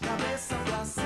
cabeça pra cima.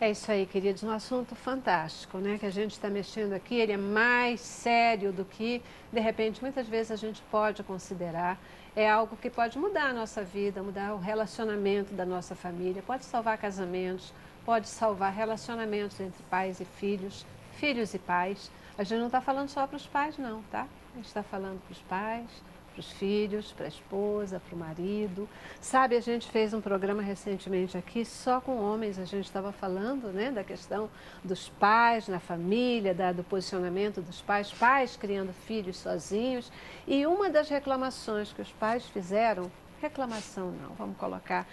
É isso aí, queridos, um assunto fantástico, né, que a gente está mexendo aqui, ele é mais sério do que, de repente, muitas vezes a gente pode considerar, é algo que pode mudar a nossa vida, mudar o relacionamento da nossa família, pode salvar casamentos, pode salvar relacionamentos entre pais e filhos, filhos e pais. A gente não está falando só para os pais não, tá? A gente está falando para os pais, para os filhos, para a esposa, para o marido. Sabe, a gente fez um programa recentemente aqui só com homens, a gente estava falando, né, da questão dos pais na família, do posicionamento dos pais, pais criando filhos sozinhos. E uma das reclamações que os pais fizeram, reclamação não, vamos colocar,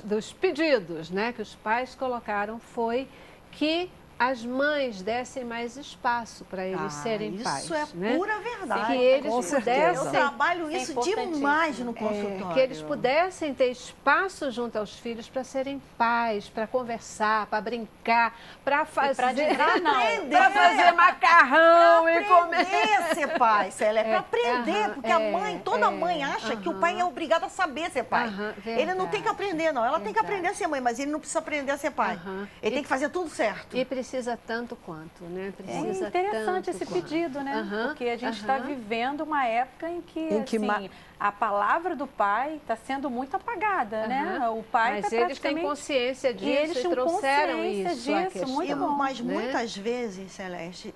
dos pedidos, né, que os pais colocaram foi que as mães dessem mais espaço para eles serem pais. Isso é pura verdade. Que eles pudessem... Eu trabalho isso demais no consultório. Que eles pudessem ter espaço junto aos filhos para serem pais, para conversar, para brincar, para fazer... Para fazer macarrão e comer. Aprender ser pai, Célia, é para aprender, porque a mãe, toda mãe acha que o pai é obrigado a saber ser pai. Ele não tem que aprender, não. Ela tem que aprender a ser mãe, mas ele não precisa aprender a ser pai. Ele tem que fazer tudo certo. E precisa tanto quanto, né? Precisa é interessante esse pedido, né? Porque a gente está vivendo uma época em que assim, a palavra do pai está sendo muito apagada, né? O pai mas eles têm consciência disso e trouxeram isso muito bom. Mas muitas vezes, Celeste,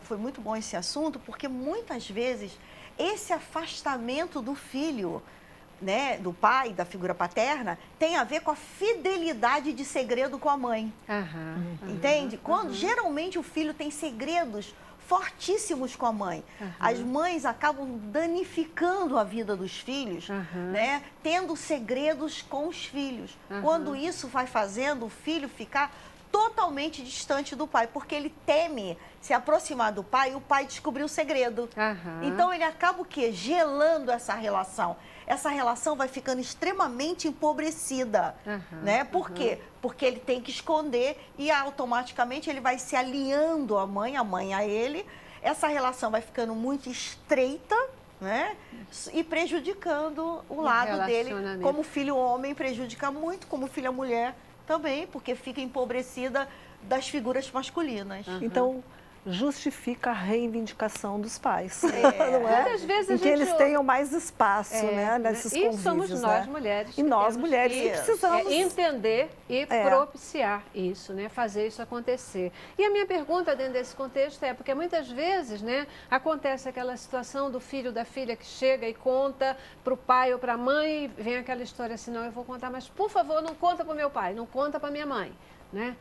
foi muito bom esse assunto, porque muitas vezes esse afastamento do filho, né, do pai, da figura paterna, tem a ver com a fidelidade de segredo com a mãe. Entende? Quando geralmente o filho tem segredos fortíssimos com a mãe. As mães acabam danificando a vida dos filhos, né, tendo segredos com os filhos. Quando isso vai fazendo o filho ficar totalmente distante do pai, porque ele teme se aproximar do pai e o pai descobrir o segredo. Então ele acaba o quê? Gelando essa relação. Essa relação vai ficando extremamente empobrecida, né? Por quê? Porque ele tem que esconder e automaticamente ele vai se aliando à mãe, a mãe a ele. Essa relação vai ficando muito estreita, né? E prejudicando o lado dele, como filho homem prejudica muito, como filha mulher também, porque fica empobrecida das figuras masculinas. Então, justifica a reivindicação dos pais, não é? Muitas vezes em que eles tenham mais espaço, né, nesses convívios. E somos nós, mulheres. E nós, mulheres, que precisamos entender e propiciar isso, né, fazer isso acontecer. E a minha pergunta dentro desse contexto é, porque muitas vezes, né, acontece aquela situação do filho, da filha que chega e conta para o pai ou para a mãe, e vem aquela história assim, não, eu vou contar, mas por favor, não conta para o meu pai, não conta para minha mãe, né?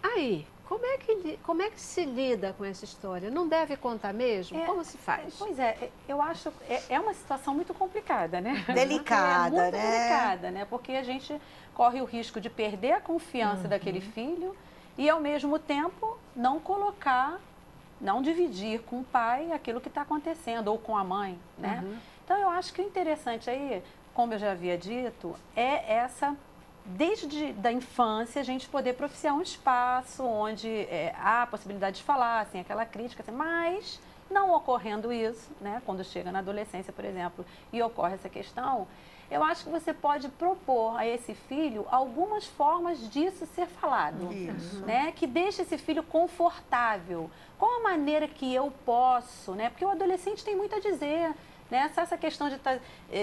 Aí, como é que se lida com essa história? Não deve contar mesmo? Como se faz? Pois é, eu acho é uma situação muito complicada, né? Delicada, muito delicada, né? Porque a gente corre o risco de perder a confiança daquele filho e, ao mesmo tempo, não dividir com o pai aquilo que está acontecendo, ou com a mãe, né? Então, eu acho que o interessante aí, como eu já havia dito, é essa... Desde da infância, a gente poder propiciar um espaço onde há a possibilidade de falar, assim, aquela crítica, assim, mas não ocorrendo isso, né, quando chega na adolescência, por exemplo, e ocorre essa questão, eu acho que você pode propor a esse filho algumas formas disso ser falado, né, que deixe esse filho confortável. Qual a maneira que eu posso, né, porque o adolescente tem muito a dizer, né? Essa questão de estar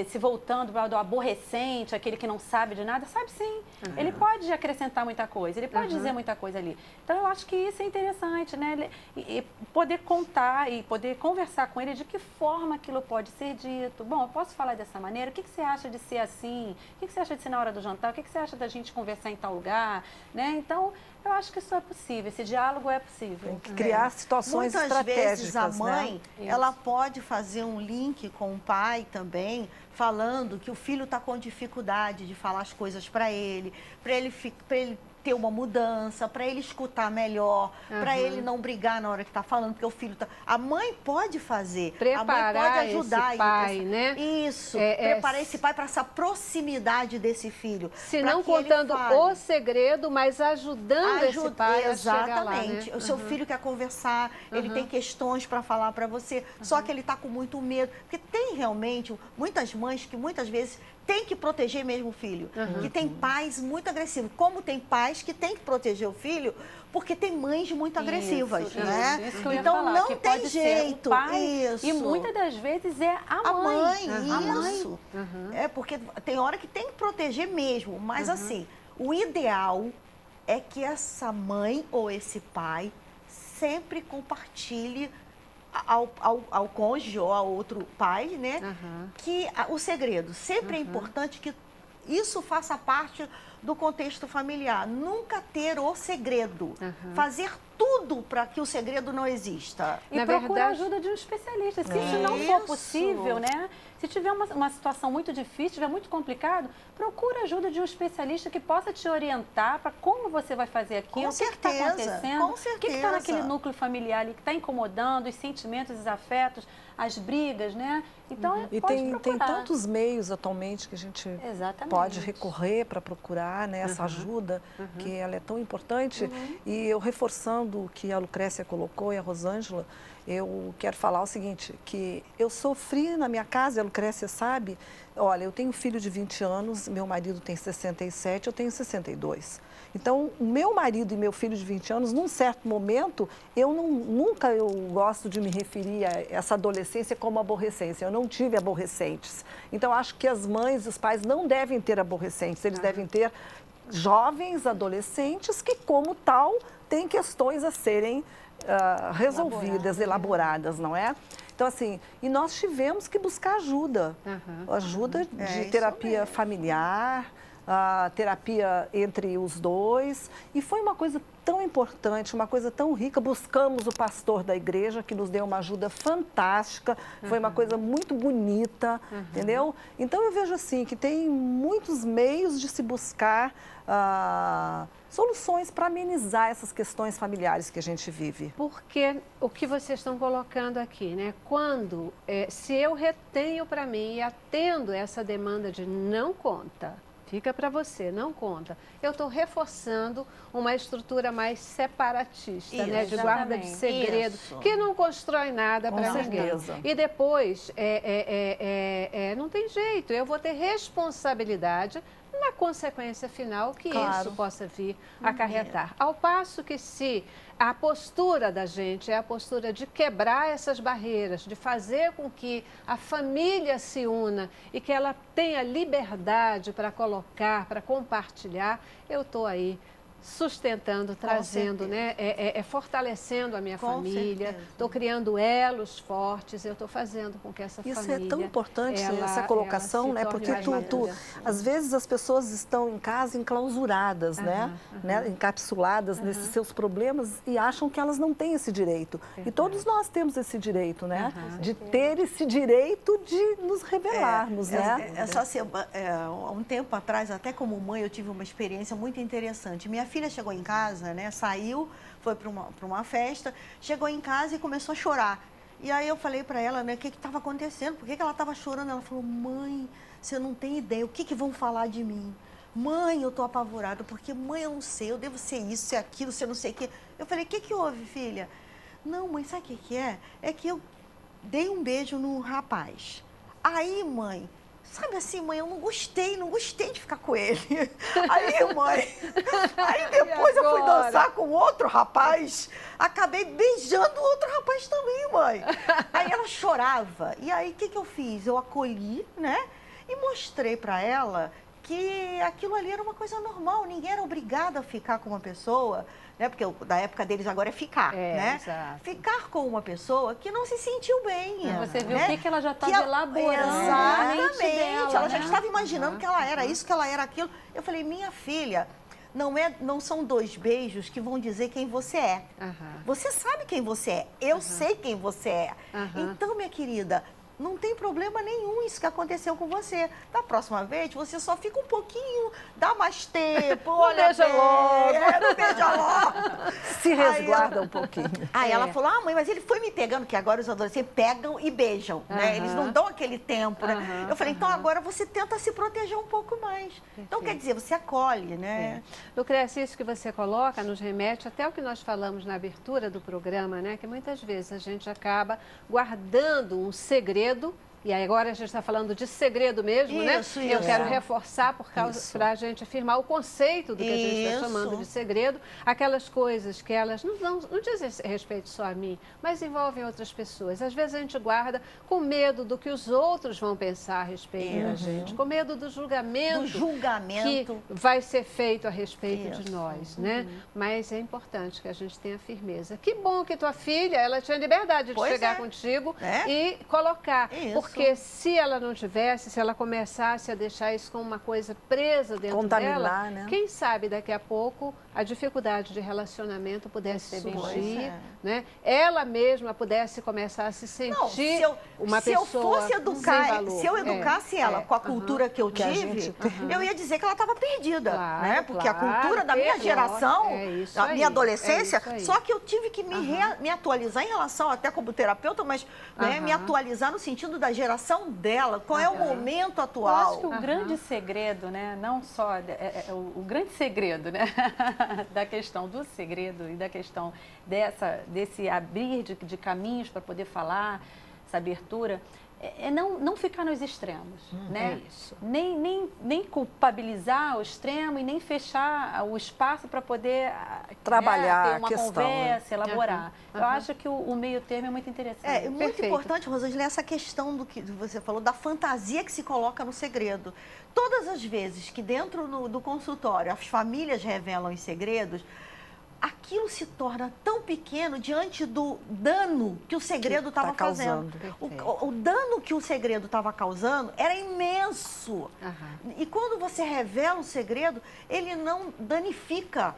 se voltando para o aborrecente, aquele que não sabe de nada, sabe sim. Ele pode acrescentar muita coisa, ele pode dizer muita coisa ali. Então, eu acho que isso é interessante, né? E poder contar e poder conversar com ele de que forma aquilo pode ser dito. Bom, eu posso falar dessa maneira? O que você acha de ser assim? O que você acha de ser na hora do jantar? O que você acha da gente conversar em tal lugar? Né? Então, eu acho que isso é possível, esse diálogo é possível. Tem que criar situações estratégicas. Muitas vezes a mãe, ela pode fazer um link com o pai também, falando que o filho está com dificuldade de falar as coisas para ele ter uma mudança, para ele escutar melhor, para ele não brigar na hora que está falando, porque o filho tá... A mãe pode fazer, Preparar a mãe pode ajudar esse pai, né? Isso, preparar esse pai para essa proximidade desse filho. Se não contando o segredo, mas ajudando esse pai a chegar lá, né? Exatamente. O seu filho quer conversar, ele tem questões para falar para você, só que ele está com muito medo. Porque tem realmente muitas mães que muitas vezes tem que proteger mesmo o filho. Que tem pais muito agressivos. Como tem pais que tem que proteger o filho, porque tem mães muito agressivas, né? Isso que eu ia então falar, não que tem pode jeito. Ser o pai, isso. E muitas das vezes é a mãe. Isso. É porque tem hora que tem que proteger mesmo. Mas assim, o ideal é que essa mãe ou esse pai sempre compartilhe ao cônjuge ou ao outro pai, né? Que o segredo. Sempre é importante que isso faça parte do contexto familiar. Nunca ter o segredo. Fazer tudo para que o segredo não exista. E procurar a ajuda de um especialista. Se isso não for possível, né? Se tiver uma situação muito difícil, tiver muito complicado, procura a ajuda de um especialista que possa te orientar para como você vai fazer aquilo, o que está acontecendo, o que está naquele núcleo familiar ali que está incomodando, os sentimentos, os afetos, as brigas, né? Então, E tem tantos meios atualmente que a gente pode recorrer para procurar, né, essa ajuda, que ela é tão importante. E eu reforçando o que a Lucrécia colocou e a Rosângela, eu quero falar o seguinte, que eu sofri na minha casa, a Lucrécia sabe, olha, eu tenho um filho de 20 anos, meu marido tem 67, eu tenho 62. Então, o meu marido e meu filho de 20 anos, num certo momento, nunca eu gosto de me referir a essa adolescência como aborrecência. Eu não tive aborrecentes. Então, acho que as mães e os pais não devem ter aborrecentes. Eles devem ter jovens, adolescentes, que, como tal, têm questões a serem resolvidas, elaboradas, não é? Então, assim, e nós tivemos que buscar ajuda. Ajuda de terapia familiar, a terapia entre os dois, e foi uma coisa tão importante, uma coisa tão rica. Buscamos o pastor da igreja, que nos deu uma ajuda fantástica, foi uma coisa muito bonita, entendeu? Então, eu vejo assim, que tem muitos meios de se buscar soluções para amenizar essas questões familiares que a gente vive. Porque o que vocês estão colocando aqui, né? Quando, se eu retenho para mim e atendo essa demanda de não conta, fica para você, não conta. Eu estou reforçando uma estrutura mais separatista, né? De guarda de segredo, que não constrói nada para ninguém. E depois, não tem jeito, eu vou ter responsabilidade na consequência final que isso possa vir a acarretar. Ao passo que se a postura da gente é a postura de quebrar essas barreiras, de fazer com que a família se una e que ela tenha liberdade para colocar, para compartilhar, eu estou aí sustentando, trazendo, né? Fortalecendo a minha família, estou criando elos fortes, eu estou fazendo com que essa família... Isso é tão importante, essa colocação, né? Porque às vezes as pessoas estão em casa enclausuradas, né? Encapsuladas nesses seus problemas e acham que elas não têm esse direito. E todos nós temos esse direito, né? De ter esse direito de nos revelarmos, né? Só assim, há um tempo atrás, até como mãe, eu tive uma experiência muito interessante. Minha filha chegou em casa, né? Saiu, foi para uma festa, chegou em casa e começou a chorar. E aí eu falei para ela, né, o que estava acontecendo, por que ela estava chorando? Ela falou, mãe, você não tem ideia, o que vão falar de mim? Mãe, eu estou apavorada, porque mãe, eu não sei, eu devo ser isso, ser aquilo, ser não sei o quê. Eu falei, o que houve, filha? Não, mãe, sabe o que é? É que eu dei um beijo no rapaz. Aí, mãe... Sabe assim, mãe, eu não gostei de ficar com ele. Aí, mãe, depois eu fui dançar com outro rapaz, acabei beijando outro rapaz também, mãe. Aí ela chorava. E aí, o que eu fiz? Eu acolhi, né? E mostrei para ela que aquilo ali era uma coisa normal, ninguém era obrigado a ficar com uma pessoa, né? Porque da época deles agora é ficar, né? Exato. Ficar com uma pessoa que não se sentiu bem. Você viu né? o que ela já estava elaborando. Exatamente. Dela, ela já estava imaginando que ela era isso, que ela era aquilo. Eu falei, minha filha, não são 2 beijos que vão dizer quem você é. Você sabe quem você é. Eu sei quem você é. Então, minha querida, não tem problema nenhum isso que aconteceu com você. Da próxima vez, você só fica um pouquinho, dá mais tempo, olha beija bem, logo. não beija logo. Se resguarda um pouquinho. Aí ela falou, mãe, mas ele foi me pegando, que agora os adolescentes pegam e beijam, né? Eles não dão aquele tempo, né? Eu falei, então agora você tenta se proteger um pouco mais. Então, quer dizer, você acolhe, né? Lucrécia, isso que você coloca nos remete até o que nós falamos na abertura do programa, né? Que muitas vezes a gente acaba guardando um segredo. E aí agora a gente está falando de segredo mesmo, né? Eu quero reforçar para a gente afirmar o conceito do que a gente está chamando de segredo. Aquelas coisas que elas não dizem respeito só a mim, mas envolvem outras pessoas. Às vezes a gente guarda com medo do que os outros vão pensar a respeito da gente, com medo do julgamento, que vai ser feito a respeito de nós, né? Mas é importante que a gente tenha firmeza. Que bom que tua filha, ela tinha liberdade de chegar contigo e colocar. Porque se ela não tivesse, se ela começasse a deixar isso como uma coisa presa dentro dela, né? Quem sabe daqui a pouco a dificuldade de relacionamento pudesse surgir, né? Ela mesma pudesse começar a se sentir uma pessoa se eu educasse ela com a cultura que eu tive, eu ia dizer que ela estava perdida, né? Porque a cultura da minha geração, da minha adolescência, só que eu tive que me atualizar em relação, até como terapeuta, mas me atualizar no sentido da geração dela, qual é o momento atual. Eu acho que o grande segredo, né? Não só o grande segredo, né? Da questão do segredo e da questão desse abrir de caminhos para poder falar, essa abertura, é não ficar nos extremos, né? É isso. Nem culpabilizar o extremo e nem fechar o espaço para poder trabalhar ter uma conversa, elaborar. Eu acho que o meio termo é muito interessante. É muito importante, Rosângela, essa questão do que você falou, da fantasia que se coloca no segredo. Todas as vezes que dentro do consultório as famílias revelam os segredos, aquilo se torna tão pequeno diante do dano que o segredo estava fazendo. O dano que o segredo estava causando era imenso. E quando você revela o segredo, ele não danifica.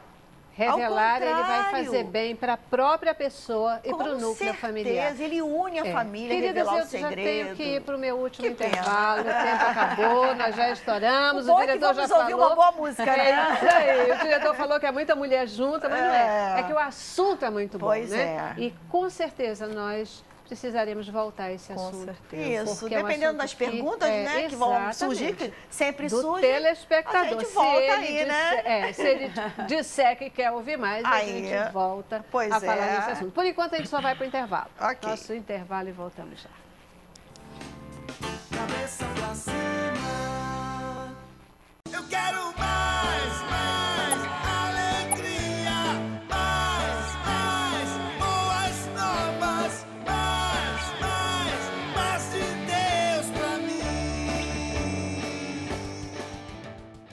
Revelar, ele vai fazer bem para a própria pessoa e para o núcleo familiar. Ele une a família, Queridas, revelar o eu já segredo. tenho que ir para o meu último intervalo, o tempo acabou, nós já estouramos, o diretor já falou. Ouvir uma boa música, né? É isso aí, o diretor falou que é muita mulher junta, mas não é. É que o assunto é muito bom, né? E com certeza nós precisaremos voltar a esse assunto. Com certeza. Isso, dependendo das perguntas, né, que vão surgir, que sempre surgem. Do telespectador. A gente volta aí, né? Se ele disser que quer ouvir mais, a gente volta a falar desse assunto. Por enquanto, a gente só vai para o intervalo. Nosso intervalo e voltamos já. Cabeça pra cima.